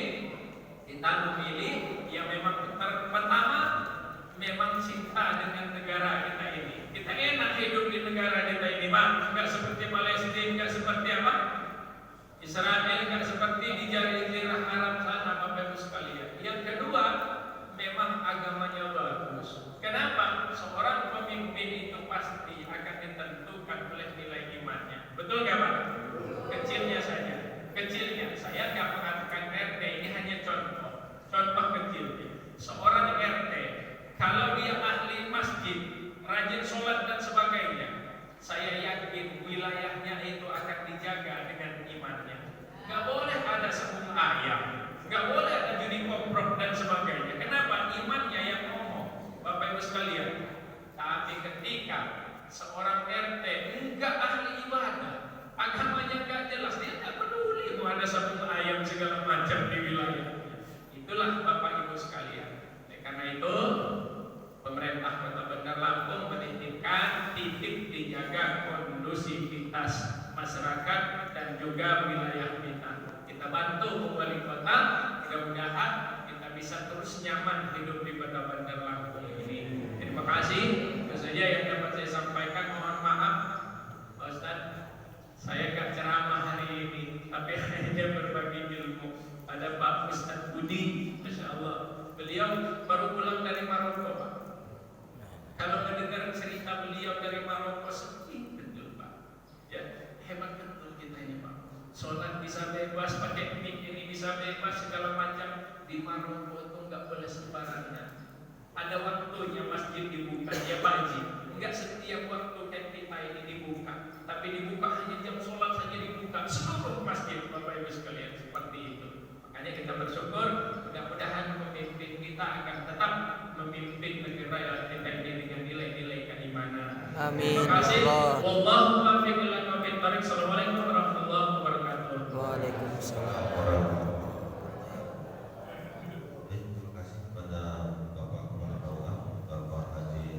kita memilih yang memang pertama memang cinta dengan negara kita ini. Kita enak hidup di negara kita ini, Pak. Nggak seperti Palestina, nggak seperti apa? Israel, nggak seperti di Jazirah Arab sana, Bapak Ibu sekalian. Yang kedua, memang agamanya bagus. Kenapa? Seorang pemimpin itu pasti akan ditentukan oleh nilai imannya. Betul nggak Pak? Kecilnya saja. Kecilnya, saya nggak mengatakan RT, ini hanya contoh kecilnya. Seorang RT, kalau dia ahli masjid, rajin sholat dan sebagainya, saya yakin wilayahnya itu akan dijaga dengan imannya. Gak boleh ada sebung ayam, gak boleh ada judi koprok dan sebagainya. Kenapa? Imannya yang ngomong, Bapak Ibu sekalian. Tapi ketika seorang RT enggak ahli ibadah, agamanya gak jelas, dia gak peduli mau ada sebung ayam segala macam di wilayahnya. Itulah Bapak Ibu sekalian. Karena itu pemerintah Kota Bandar Lampung menitipkan titip dijaga kondusivitas masyarakat dan juga wilayah kita. Kita bantu wali kota, mudah-mudahan kita bisa terus nyaman hidup di Kota Bandar Lampung ini. Terima kasih. Itu saja yang dapat saya sampaikan. Mohon maaf, Pak Ustadz, saya gak ceramah hari ini, tapi hanya berbagi ilmu. Ada Pak Ustadz Budi, Masya Allah. Beliau baru pulang dari Maroko, Pak. Kalau mendengar cerita beliau dari Maroko, sedih betul Pak. Ya, hebat betul kita ini Pak. Sholat bisa bebas, pakai mic ini bisa bebas, segala macam. Di Maroko itu nggak boleh sembarangan. Ada waktunya masjid dibuka, ya wajib. Enggak setiap waktu kayak kita ini dibuka, tapi dibuka hanya jam sholat saja dibuka seluruh masjid, Bapak Ibu sekalian, seperti itu. Makanya kita bersyukur, mudah-mudahan pemimpin kita akan tetap memimpin negara kita ini dengan nilai-nilai keimanan.
Amin.
Terima kasih. Wallahu muwaffiq ila aqwamit thoriq. Assalamualaikum warahmatullahi wabarakatuh.
Waalaikumsalam.
Terima kasih kepada Bapak Kepala KUA, Bapak Haji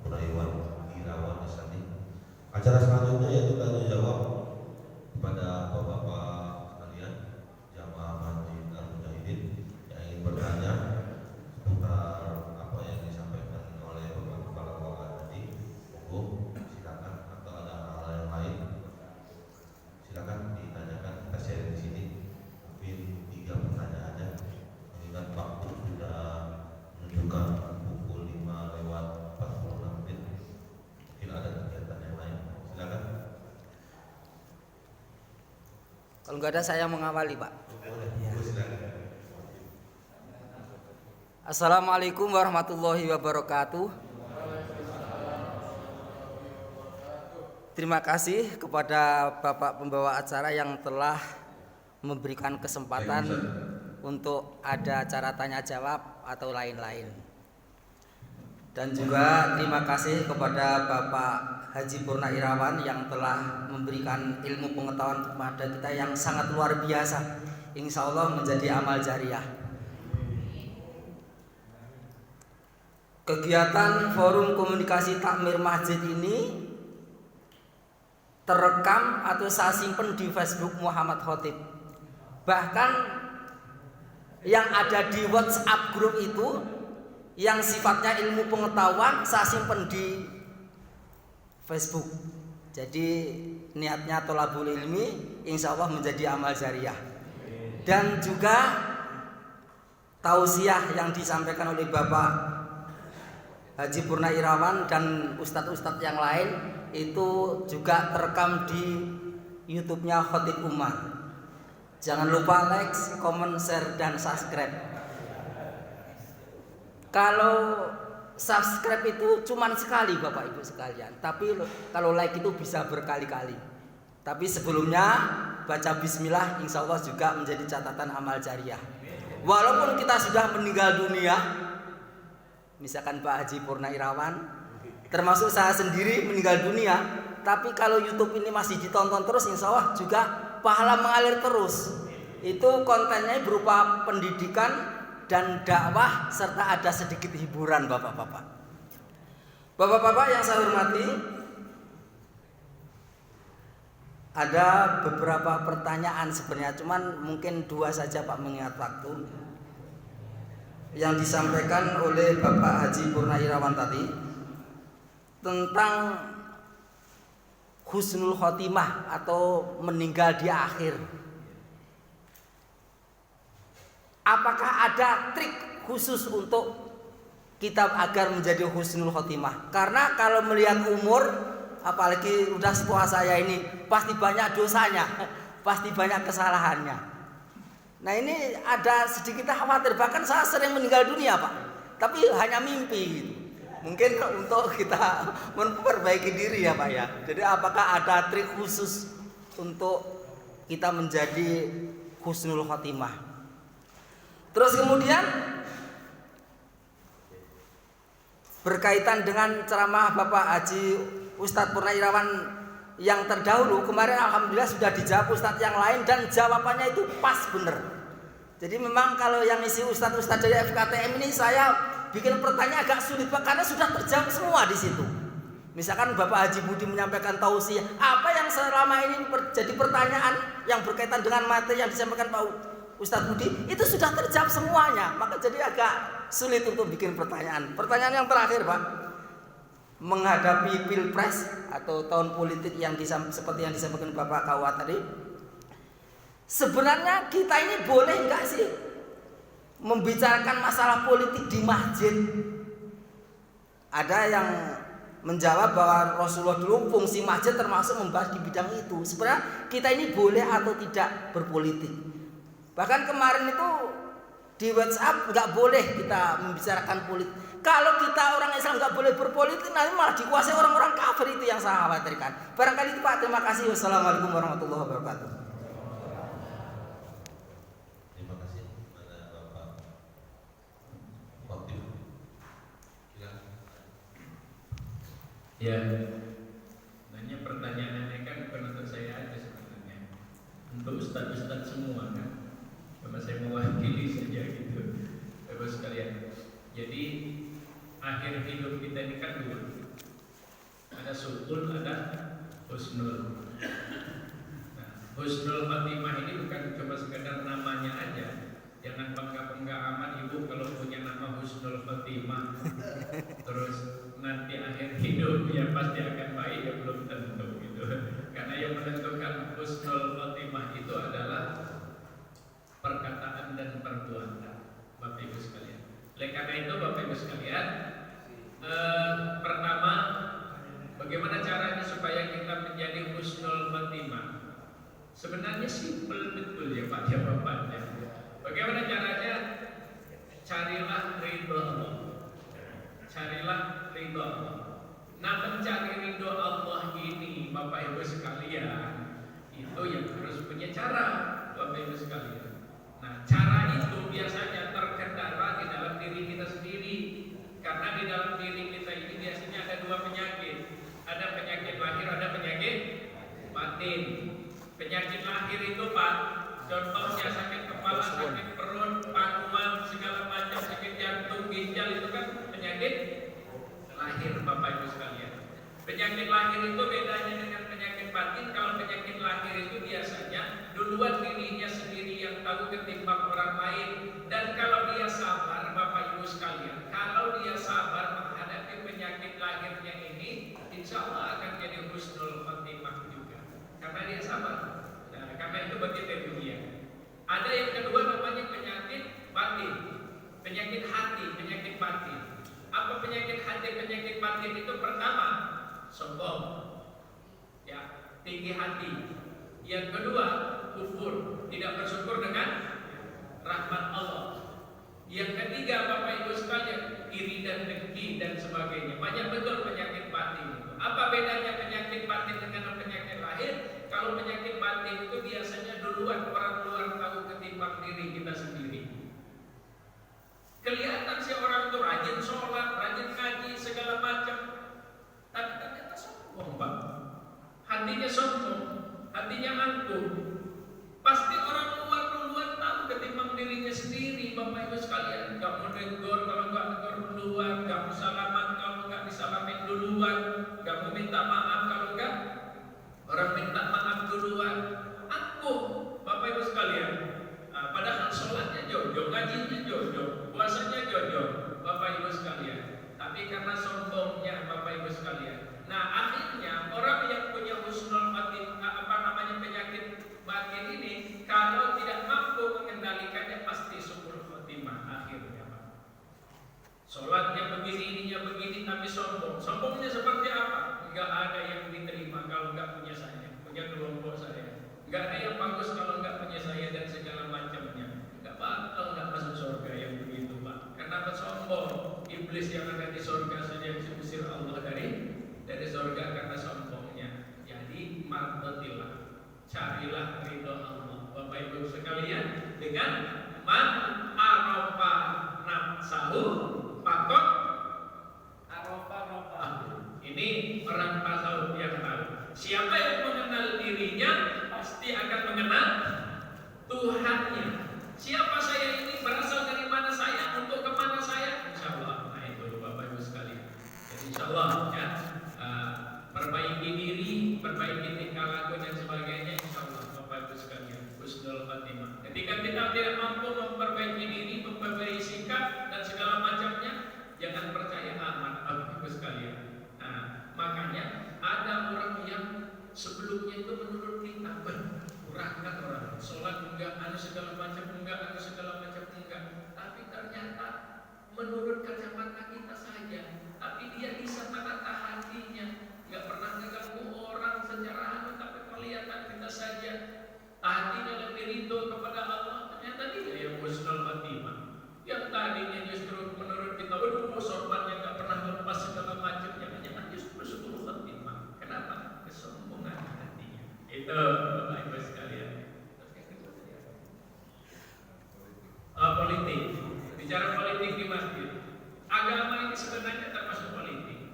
Buraiwan Irawan Isani. Acara selanjutnya yaitu tanya jawab kepada bapak-bapak sekalian jamaah Masjid Al-Mujahidin yang ingin bertanya seputar apa yang disampaikan oleh Bapak Kepala KUA tadi. Monggo silakan, atau ada hal-hal yang lain silakan ditanyakan, kita share di sini. Mungkin 3 pertanyaan aja, mengingat waktu sudah menunjukkan pukul 5:46. Mungkin ada kegiatan yang lain, silakan.
Kalau nggak ada saya mengawali Pak.
Boleh, silakan.
Assalamualaikum warahmatullahi wabarakatuh. Terima kasih kepada Bapak pembawa acara yang telah memberikan kesempatan untuk ada acara tanya jawab atau lain-lain. Dan juga terima kasih kepada Bapak Haji Purna Irawan yang telah memberikan ilmu pengetahuan kepada kita yang sangat luar biasa. Insya Allah menjadi amal jariah. Kegiatan Forum Komunikasi Takmir Masjid ini terekam atau saya simpen di Facebook Muhammad Khotib. Bahkan yang ada di WhatsApp grup itu yang sifatnya ilmu pengetahuan saya simpen di Facebook. Jadi niatnya tolabul ilmi, insya Allah menjadi amal jariah. Dan juga tausiah yang disampaikan oleh Bapak Haji Purna Irawan dan ustadz-ustadz yang lain itu juga terekam di YouTube-nya Khotib Umar. Jangan lupa like, comment, share, dan subscribe. Kalau subscribe itu cuman sekali Bapak Ibu sekalian, tapi kalau like itu bisa berkali-kali. Tapi sebelumnya baca bismillah, insya Allah juga menjadi catatan amal jariah. Walaupun kita sudah meninggal dunia, misalkan Pak Haji Purna Irawan, termasuk saya sendiri meninggal dunia, tapi kalau YouTube ini masih ditonton terus, insya Allah juga pahala mengalir terus. Itu kontennya berupa pendidikan dan dakwah serta ada sedikit hiburan bapak-bapak. Bapak-bapak yang saya hormati, ada beberapa pertanyaan sebenarnya, cuman mungkin 2 saja Pak mengingat waktu. Yang disampaikan oleh Bapak Haji Purna Irawan tadi tentang husnul khotimah atau meninggal di akhir. Apakah ada trik khusus untuk kita agar menjadi husnul khotimah? Karena kalau melihat umur, apalagi udah sepuh saya ini, pasti banyak dosanya, pasti banyak kesalahannya. Nah ini ada sedikit khawatir, bahkan saya sering meninggal dunia Pak, tapi hanya mimpi gitu. Mungkin untuk kita memperbaiki diri ya Pak ya. Jadi apakah ada trik khusus untuk kita menjadi husnul khotimah? Terus kemudian berkaitan dengan ceramah Bapak Haji Ustadz Purna Irawan yang terdahulu, kemarin alhamdulillah sudah dijawab Ustadz yang lain dan jawabannya itu pas bener. Jadi memang kalau yang isi ustadz-ustadz dari FKTM ini saya bikin pertanyaan agak sulit Pak, karena sudah terjawab semua di situ. Misalkan Bapak Haji Budi menyampaikan tausiah, apa yang selama ini jadi pertanyaan yang berkaitan dengan materi yang disampaikan Pak Ustadz Budi itu sudah terjawab semuanya, maka jadi agak sulit untuk bikin pertanyaan. Pertanyaan yang terakhir Pak, menghadapi pilpres atau tahun politik yang seperti yang disampaikan Bapak Kawa tadi, sebenarnya kita ini boleh nggak sih membicarakan masalah politik di masjid? Ada yang menjawab bahwa Rasulullah dulu fungsi masjid termasuk membahas di bidang itu. Sebenarnya kita ini boleh atau tidak berpolitik? Bahkan kemarin itu di WhatsApp nggak boleh kita membicarakan politik. Kalau kita orang Islam nggak boleh berpolitik, nanti malah dikuasai orang-orang kafir, itu yang saya khawatirkan. Barangkali itu Pak. Terima kasih. Wassalamualaikum warahmatullahi wabarakatuh.
Ya, nanya pertanyaannya kan bukan untuk saya aja sebenarnya, untuk ustadz-ustadz semua kan, karena saya mewakili saja gitu, Bapak sekalian. Jadi akhir hidup kita ini kan 2, ada sukun, ada husnul. Nah, husnul khotimah ini bukan cuma sekedar namanya aja. Jangan bangga-bangga amat ibu kalau punya nama husnul khotimah. Terus nanti akhir hidup ya pasti akan baik, ya belum tentu gitu. Karena yang menentukan husnul khotimah itu adalah perkataan dan perbuatan, Bapak Ibu sekalian. Oleh karena itu Bapak Ibu sekalian, pertama, bagaimana caranya supaya kita menjadi husnul khotimah? Sebenarnya simpel betul ya Pak jawabannya. Bagaimana caranya? Carilah ridho Bapak Ibu sekalian, itu yang harus punya cara, Bapak Ibu sekalian. Nah, cara itu biasanya terkendala di dalam diri kita sendiri. Karena di dalam diri kita ini biasanya ada dua penyakit. Ada penyakit lahir, ada penyakit batin. Penyakit lahir itu Pak, contohnya sakit kepala, sakit perut, paruman, segala macam sakit jantung, ginjal, itu kan penyakit lahir Bapak Ibu sekalian. Penyakit lahir itu bedanya dengan penyakit batin. Kalau penyakit lahir itu biasanya duluan dirinya sendiri yang tahu ketimbang orang lain. Dan kalau dia sabar Bapak Ibu sekalian, kalau dia sabar menghadapi penyakit lahirnya ini, insya Allah akan jadi husnul khotimah juga. Karena dia sabar. Nah, karena itu begitu dia. Ada yang kedua namanya penyakit batin, penyakit hati, penyakit batin. Apa penyakit hati, penyakit batin itu? Pertama, sombong, ya, tinggi hati. Yang kedua, kufur, tidak bersyukur dengan rahmat Allah. Yang ketiga Bapak Ibu sekalian, iri dan dengki dan sebagainya. Banyak betul penyakit batin itu. Apa bedanya penyakit batin dengan penyakit lahir? Kalau penyakit batin itu biasanya duluan orang luar tahu ketimbang diri kita sendiri. Kelihatan si orang itu rajin sholat, rajin ngaji, segala macam, tapi ternyata sombong Pak. Hatinya sombong, hatinya angkuh. Pasti orang luar duluan tahu ketimbang dirinya sendiri Bapak Ibu sekalian. Gak mau negor kalau gak negor duluan, gak mau salaman kalau gak disalamin duluan, gak mau minta maaf kalau gak orang minta maaf duluan. Angkuh Bapak Ibu sekalian. Padahal sholatnya jodoh, ngajinya jodoh, puasanya jodoh Bapak Ibu sekalian. Tapi karena sombongnya Bapak Ibu sekalian, nah akhirnya orang yang punya husnul khotimah, penyakit batin ini, kalau tidak mampu mengendalikannya pasti su'ul khotimah akhirnya Pak. Sholatnya begini, ininya begini, tapi sombong. Sombongnya seperti apa? Enggak ada yang diterima kalau enggak punya saya, punya kelompok saya. Enggak ada yang bagus kalau enggak punya saya dan segala macamnya. Enggak bakal enggak masuk surga yang begitu Pak. Karena sombong. Iblis yang ada di surga saja yang diusir Allah dari surga karena sombongnya. Jadi martotilah, carilah ridho Allah Bapak Ibu sekalian dengan man arafa nafsahu fakot arafa. Ini orang tasawuf yang tahu. Siapa yang mengenal dirinya pasti akan mengenal Tuhannya. Siapa saya ini, berasal dari mana saya, untuk kemana saya, insya Allah. Nah itu Bapak Ibu sekalian. Jadi insya Allah ya, perbaiki diri, perbaiki tingkah laku dan sebagainya, insya Allah Bapak Ibu sekalian, husnul khotimah. Ketika kita tidak mampu memperbaiki diri, memperbaiki sikap dan segala macamnya, jangan percaya amat Bapak Ibu sekalian. Nah makanya ada orang yang sebelumnya itu menurut kita berangkat orang sholat enggak, anu segala macam enggak, anu segala macam enggak, tapi ternyata menurut kacamata kita saja, tapi dia bisa menata hatinya, enggak pernah mengganggu orang secara anu, tapi kelihatan kita saja hatinya lebih ridho kepada Allah. Ternyata dia yang husnul khotimah. Yang tadinya justru menurut kita, waduh sorbannya enggak pernah lepas segala macam, jangan-jangan justru husnul khotimah. Kenapa? Kesombongan hatinya. Itu Bapak Ibu sekalian. Politik. Bicara politik di masjid. Agama ini sebenarnya termasuk politik.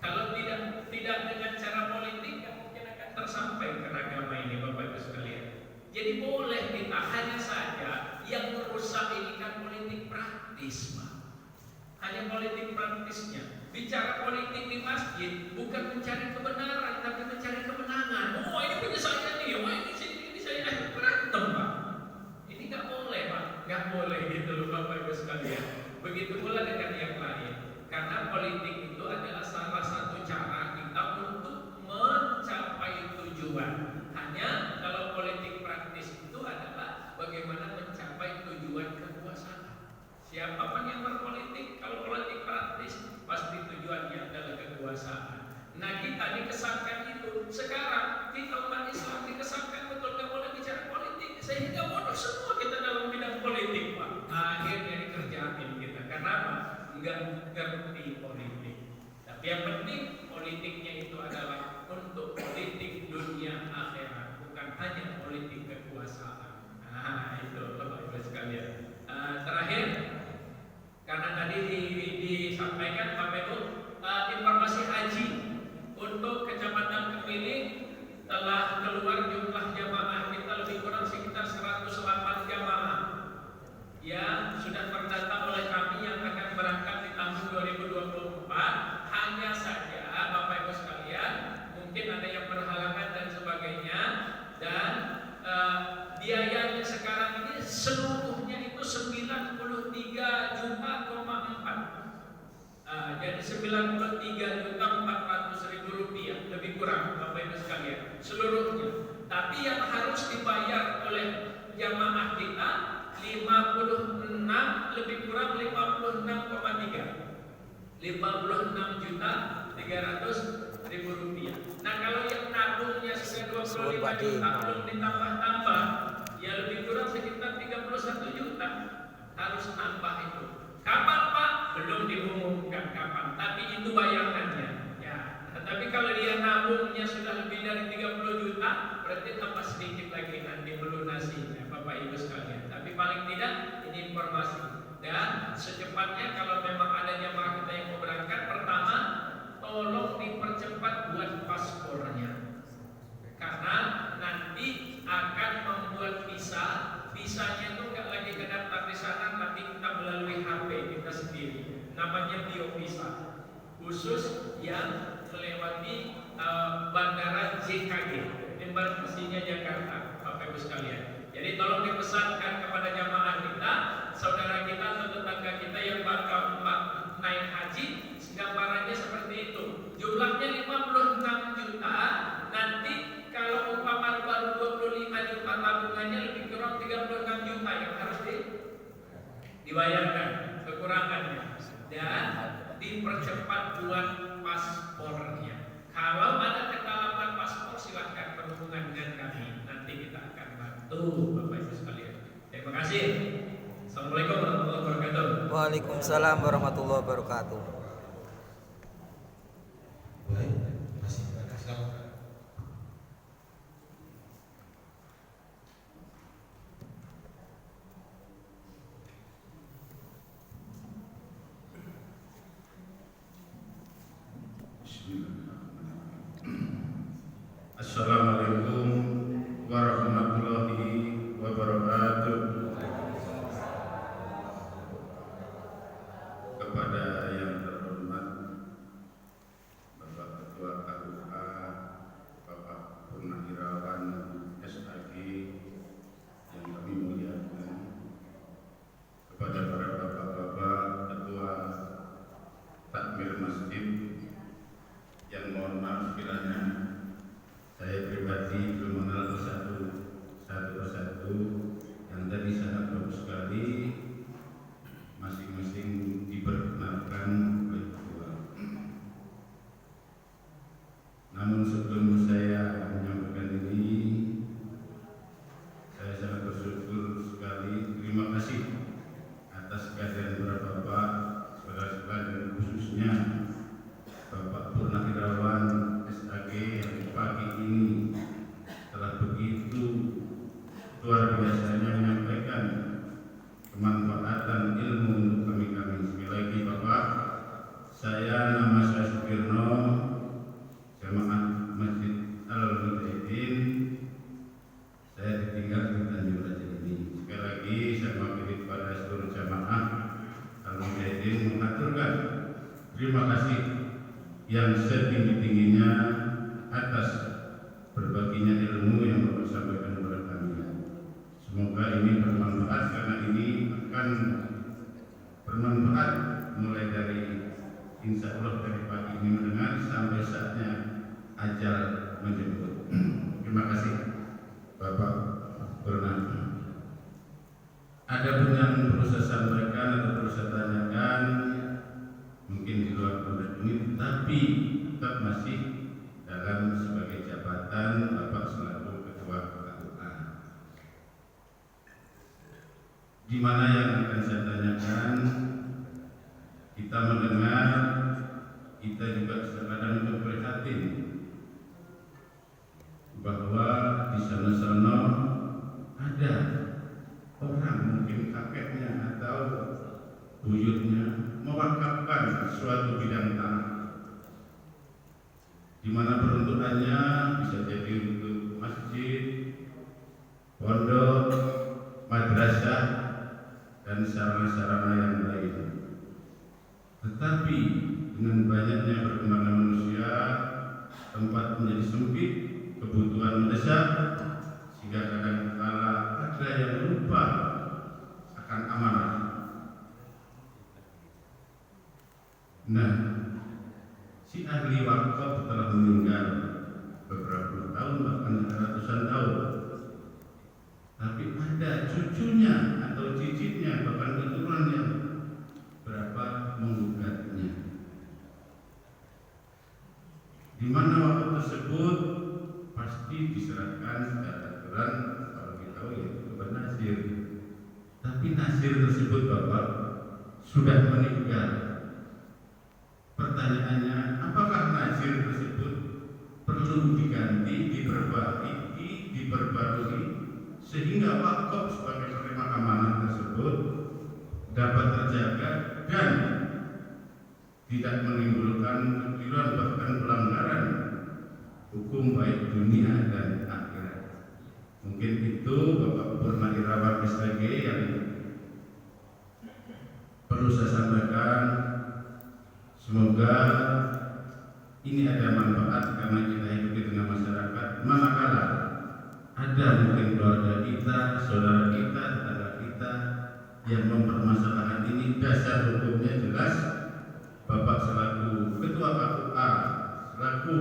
Kalau tidak dengan cara politik, mungkin akan tersampaikan agama ini Bapak Ibu sekalian. Jadi boleh kita, hanya saja yang merusak ini kan politik praktis, Pak. Hanya politik praktisnya. Bicara politik di masjid bukan mencari kebenaran, tapi mencari kemenangan. Oh ini punya saya nih, oh ini saya berantem Pak. Ini nggak boleh Pak, nggak boleh gitu loh Bapak Ibu sekalian. Begitu pula dengan yang lain. Karena politik itu adalah salah satu cara kita untuk mencapai tujuan. Hanya kalau politik praktis itu adalah bagaimana mencapai tujuan kekuasaan. Siapapun yang berpolitik, kalau politik praktis pasti tujuannya adalah kekuasaan. Nah kita dikesankan itu. Sekarang kita umat Islam dikesankan betul gak boleh bicara politik, sehingga bodoh semua kita dalam bidang politik Pak. Akhirnya dikerjain kita. Kenapa? Enggak ngerti politik. Tapi yang penting politiknya itu adalah untuk politik Itu Bapak Ibu sekalian. Terakhir, karena tadi disampaikan Bapak Ibu, informasi haji untuk Kecamatan Kepilih telah keluar jumlah jamaah kita lebih kurang sekitar 108 jamaah yang sudah terdata oleh kami yang akan berangkat di tahun 2024. Hanya saja Bapak Ibu sekalian, mungkin ada yang berhalangan dan sebagainya, dan biayanya sekarang ini seluruhnya itu 93 juta, 4. Jadi 93.400.000 rupiah lebih kurang Bapak Ibu sekalian seluruhnya. Tapi yang harus dibayar oleh jamaah kita 56 lebih kurang 56,3 rupiah. Nah kalau yang nabungnya sudah 25 juta belum ditambah-tambah, ya lebih kurang sekitar 31 juta harus nambah itu. Kapan Pak? Belum diumumkan kapan, tapi itu bayangannya. Ya, tapi kalau dia nabungnya sudah lebih dari 30 juta, berarti tambah sedikit lagi nanti melunasinya, Bapak Ibu sekalian. Tapi paling tidak ini informasi. Dan secepatnya kalau memang ada jamaah kita yang mau berangkat, pertama tolong dipercepat buat paspornya, karena nanti akan membuat visa. Visanya itu nggak lagi kedaftar di sana, tapi kita melalui HP kita sendiri. Namanya biovisa, khusus yang melewati bandara JKG, embarkasinya Jakarta, Bapak Ibu sekalian. Jadi tolong dipesankan kepada jamaah kita, saudara kita atau tetangga kita yang bakal naik haji, gambarannya seperti itu. Jumlahnya 56 juta, nanti kalau umpama baru 25 juta tabungannya lebih kurang 36 juta yang harus dibayarkan kekurangannya, dan dipercepat buat paspornya. Kalau ada kesalahan paspor silahkan berhubungan dengan kami, nanti kita akan bantu Bapak Ibu sekalian. Terima kasih. Assalamualaikum warahmatullahi wabarakatuh.
Waalaikumsalam warahmatullahi wabarakatuh.
Baik, masih ada silakan.
Assalamualaikum warahmatullahi wabarakatuh. Kepada yang terhormat Bapak Ketua KUA, Bapak Purnawirawan SAG yang kami muliakan, kepada para bapak-bapak ketua takmir masjid yang mohon maaf kiranya saya pribadi belum mengenal satu persatu, yang tadi sangat bagus sekali masing-masing diperkenalkan oleh ketua. Namun sebelum saya menyampaikan ini, saya sangat bersyukur sekali, terima kasih atas kehadiran para bapak, saudara-saudara, dan khususnya Bapak Purnawirawan SAG yang pagi ini telah begitu luar biasanya menyampaikan kemanfaatan ilmu untuk kami-kami. Sekali lagi Bapak, nama saya Sukirno, jamaah Masjid Al-Mujahidin. Saya ditinggal di Tanjung Raja ini. Sekali lagi saya mewakili kepada seluruh jamaah Al-Mujahidin mengaturkan terima kasih yang setinggi-tingginya atas berbaginya ilmu yang Bapak sampaikan kepada kami. Semoga ini bermanfaat, karena ini akan bermanfaat mulai dari insya Allah dari pagi ini mendengar sampai saatnya ajal menjemput. Terima kasih Bapak Purna. Ada pun yang perlu saya sampaikan atau perlu saya tanyakan mungkin di luar konteks ini, tapi tetap masih dalam sebagai jabatan Bapak selaku Ketua KUA. Di mana yang akan saya tanyakan, kita mendengar, kita juga kadang juga prihatin bahwa di sana-sana ada orang, mungkin kakeknya atau buyutnya mewakafkan suatu bidang tanah, di mana peruntukannya bisa jadi untuk masjid, pondok, madrasah, dan sarana-sarana yang lain. Tetapi dengan banyaknya perkembangan manusia, tempat menjadi sempit, kebutuhan mendesak, sehingga kadang-kala ada yang lupa akan amanah. Nah, si ahli wakaf telah meninggal beberapa tahun, bahkan ratusan tahun. Tapi ada cucunya atau cicitnya, bahkan keturunannya, berapa menggugatnya. Di mana wakaf tersebut pasti diserahkan secara aturan, kalau kita tahu ya kepada nasir. Tapi nasir tersebut Bapak sudah meninggal. Pertanyaannya, apakah nasir tersebut perlu diganti, diperbarui, sehingga wakaf sebagai penerima amanah tersebut dapat terjaga dan tidak menimbulkan kekeliruan bahkan pelanggaran hukum baik dunia dan akhirat. Mungkin itu Bapak Purna Irawan SPG yang perlu saya sampaikan. Semoga ini ada manfaat karena kita hidup di tengah masyarakat. Manakala ada mungkin keluarga kita, saudara kita, tetangga kita yang mempermasalahkan ini, dasar hukumnya jelas. Bapak selaku Ketua KUA, selaku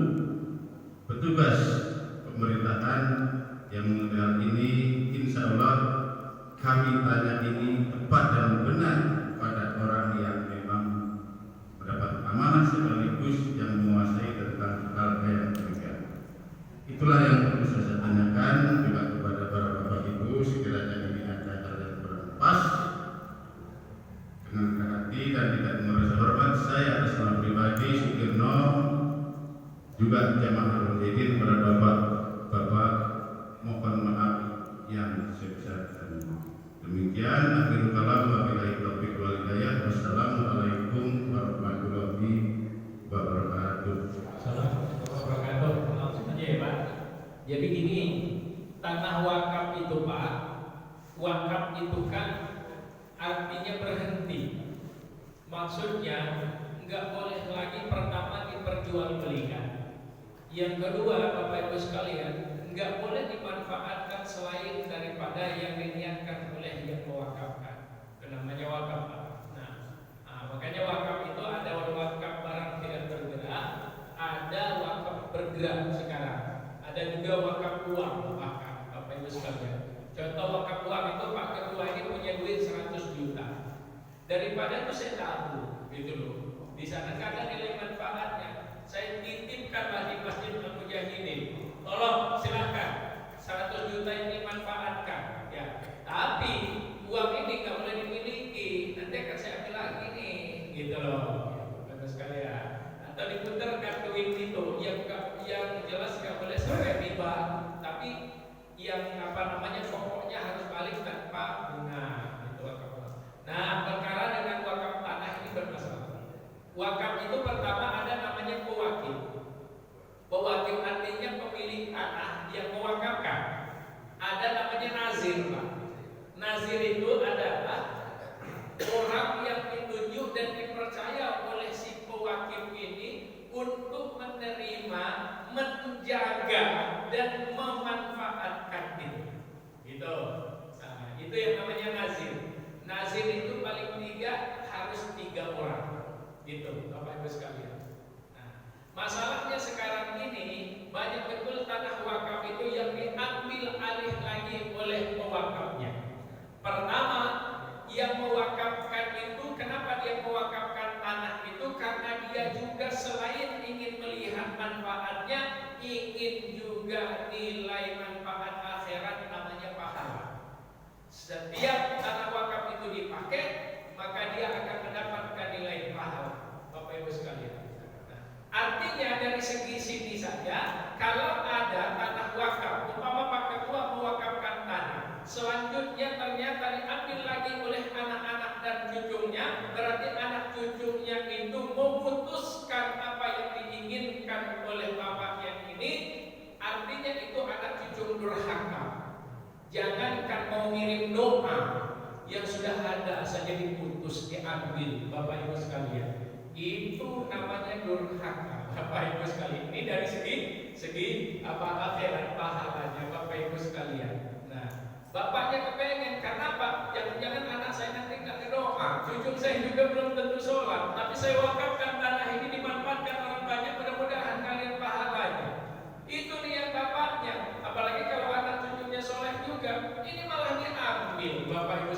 petugas pemerintahan yang mengenal ini, insya Allah kami tanya ini tepat dan benar pada orang yang memang mendapat amanah sekaligus yang menguasai tentang hal yang demikian. Itulah yang perlu saya tanyakan juga kepada para bapak ibu, sekiranya ini ada hal yang kurang pas, dengan hati dan tidak merasa hormat, saya atas nama pribadi Sukirno juga jamaah Al-Hidin kepada bapak mohon maaf yang sebesar-besarnya. Demikian akhirul kalam, wabillahi taufiq wal hidayah. Wassalamualaikum warahmatullahi wabarakatuh.
Assalamualaikum warahmatullahi wabarakatuh. Langsung aja ya Pak. Jadi gini, tanah wakaf itu Pak, wakaf itu kan artinya berhenti. Maksudnya nggak boleh lagi pertama diperjualbelikan. Yang kedua Bapak Ibu sekalian, nggak boleh dimanfaatkan selain daripada yang diniatkan oleh yang mewakafkan. Itu namanya wakaf. Nah, makanya wakaf itu ada wakaf barang tidak bergerak, ada wakaf bergerak sekarang, ada juga wakaf uang bahkan Bapak Ibu sekalian. Contoh wakaf uang itu Pak Ketua ini punya duit 100 juta. Daripada itu saya tabung, gitu loh. Di sana kan ada nilai manfaatnya. Saya titipkanlah di Masjid Al-Mujahidin. Tolong silahkan 100 juta ini manfaatkan ya. Tapi uang ini nggak boleh dimiliki. Nanti akan saya ambil lagi nih, gitu loh. Bapak sekalian. Atau diputarkan duit itu yang jelas nggak boleh sampai riba. Tapi yang pokoknya harus balik tanpa bunga. Itu wakaf. Nah, perkara dengan wakaf tanah ini bermasalah. Wakaf itu pertama ada namanya pewakil. Pewakil artinya pemilik tanah yang mewakafkan. Ada namanya nazir, Pak. Nazir itu adalah orang yang ditunjuk dan dipercaya oleh si pewakil ini untuk menerima, menjaga dan memanfaatkan itu. Gitu. Nah, itu yang namanya nazir. Nazir itu paling tiga harus 3 orang. Gitu, Bapak Ibu sekalian. Masalahnya sekarang ini banyak betul tanah wakaf itu yang diambil alih lagi oleh pewakafnya. Pertama, yang mewakafkan itu, kenapa dia mewakafkan tanah itu? Karena dia juga selain ingin melihat manfaatnya, ingin juga nilai manfaat akhirat namanya pahala. Setiap tanah wakaf itu dipakai, maka dia akan mendapatkan nilai pahala. Bapak Ibu sekalian. Artinya dari segi sini saja, kalau ada tanah wakaf, umpama Pak Ketua mewakafkan tanah, selanjutnya ternyata cucunya, berarti anak cucunya itu memutuskan apa yang diinginkan oleh bapaknya ini. Artinya itu anak cucu durhaka. Jangankan mau ngirim doa yang sudah ada saja diputus, diambil, Bapak Ibu sekalian. Itu namanya durhaka, Bapak Ibu sekalian. Ini dari segi akhirat pahalanya, Bapak Ibu sekalian. Nah, bapaknya kepengen, karena apa? Jangan-jangan anak saya nanti nggak berdoa, cucu saya juga belum tentu sholat, tapi saya wakafkan tanah ini dimanfaatkan orang banyak, mudah-mudahan kalian pahalanya. Itu niat bapaknya. Apalagi kalau anak cucunya soleh juga, ini malah diambil, Bapak Ibu